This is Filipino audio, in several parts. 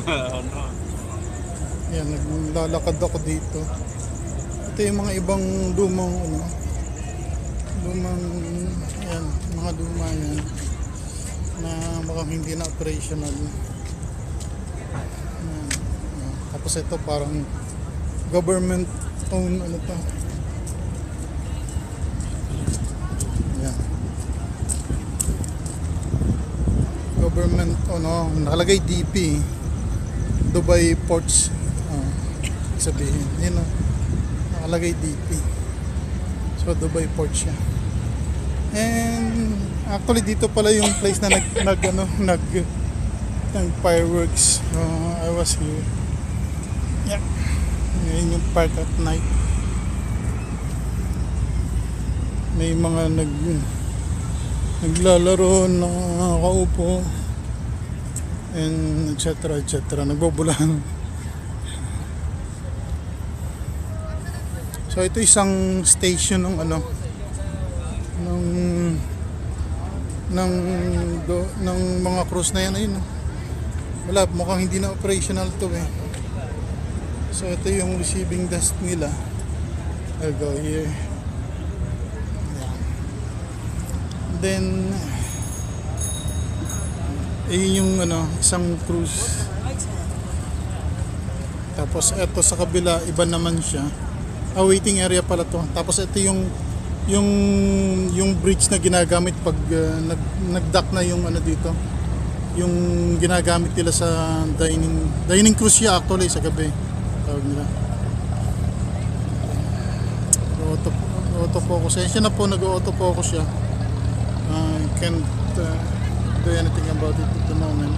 Yan, naglalakad ako dito. Ito yung mga ibang lumang yan, mga luma yan na mukhang hindi na operational. Yan. Tapos ito parang government owned to. Yan. Government nakalagay DP, Dubai Ports, sabihin yun, nakalagay DP, so Dubai Port siya. And actually dito pala yung place na nag fireworks. I was here. Yeah. Ngayon yung park at night. May mga naglalaro, nakaupo, and etc. Nagbobulan. So ito isang station ng mga cruise na yan. Ayun, wala, mukhang hindi na operational to eh. So ito yung receiving desk nila. I'll go here. Then yung isang cruise. Tapos ito sa kabila, iba naman siya. Waiting area pala to. Tapos ito yung bridge na ginagamit pag nag-dock na yung dito. Yung ginagamit nila sa dining cruise siya actually sa gabi. Tawag nila. Auto-focus. Siya na po, nag-auto-focus siya. Can't do anything about it at the moment.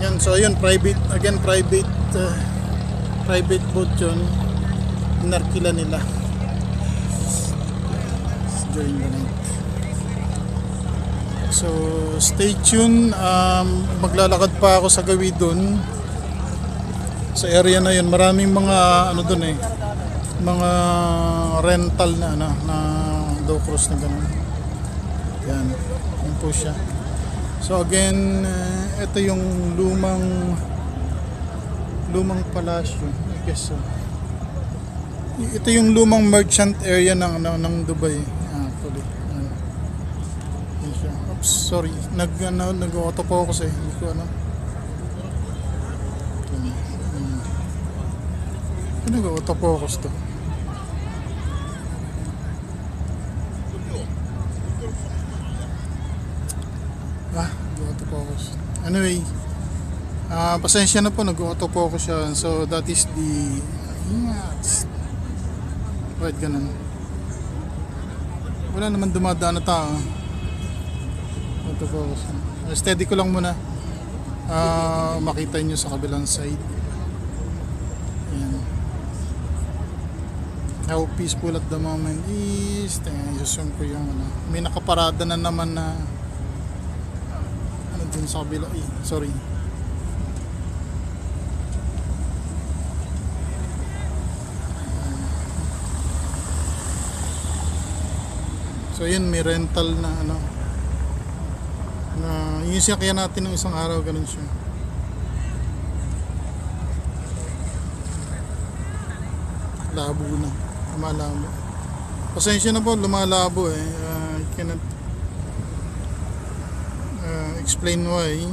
Yan, so yun, private boat yun. Narkila nila during the night. So stay tuned. Maglalakad pa ako sa gawi dun, sa area na yun. Maraming mga dun mga rental na dow cruise na ganun. Yan po siya. So again, ito yung lumang palasyo, I guess so. Ito yung lumang merchant area ng Dubai. Actually. Yan siya. Oops, sorry. Nag-autofocus eh. Hindi ko nag-autofocus to. Nag-autofocus. Anyway, pasensya na po, nag-autofocus siya. So that is the right, ganun. Wala naman dumadaan na tao. Autofocus. Steady ko lang muna. Makita nyo sa kabilang side. Ayan. How peaceful at the moment is. Susun ko yung may nakaparada na naman na dun sa kabila. Sorry. So yun, may rental na na yung sinakyan natin ng isang araw, ganun siya. Labo na, lumalabo. Pasensya na po, lumalabo eh. I cannot explain why.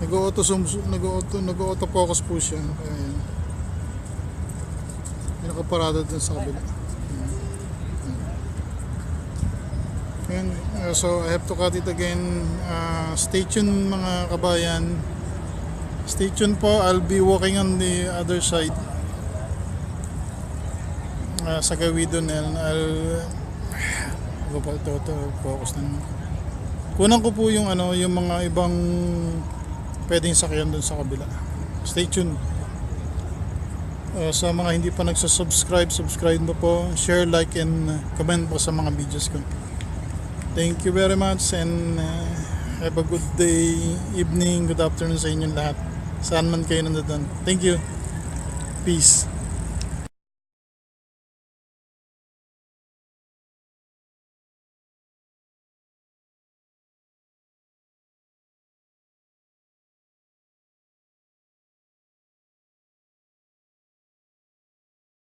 Nag-auto-focus po siya. Ayan. May nakaparada dun sa kabila. And, so I have to cut it again. Stay tuned mga kabayan. Stay tuned po. I'll be walking on the other side. Sa gawi doon. I'll focus na naman. Kunan ko po yung yung mga ibang pwedeng sakyan doon sa kabila. Stay tuned. Sa mga hindi pa subscribe mo po. Share, like, and comment po sa mga videos ko. Thank you very much and have a good day, evening, good afternoon sa inyong lahat. Saan man kayo nandoon. Thank you. Peace.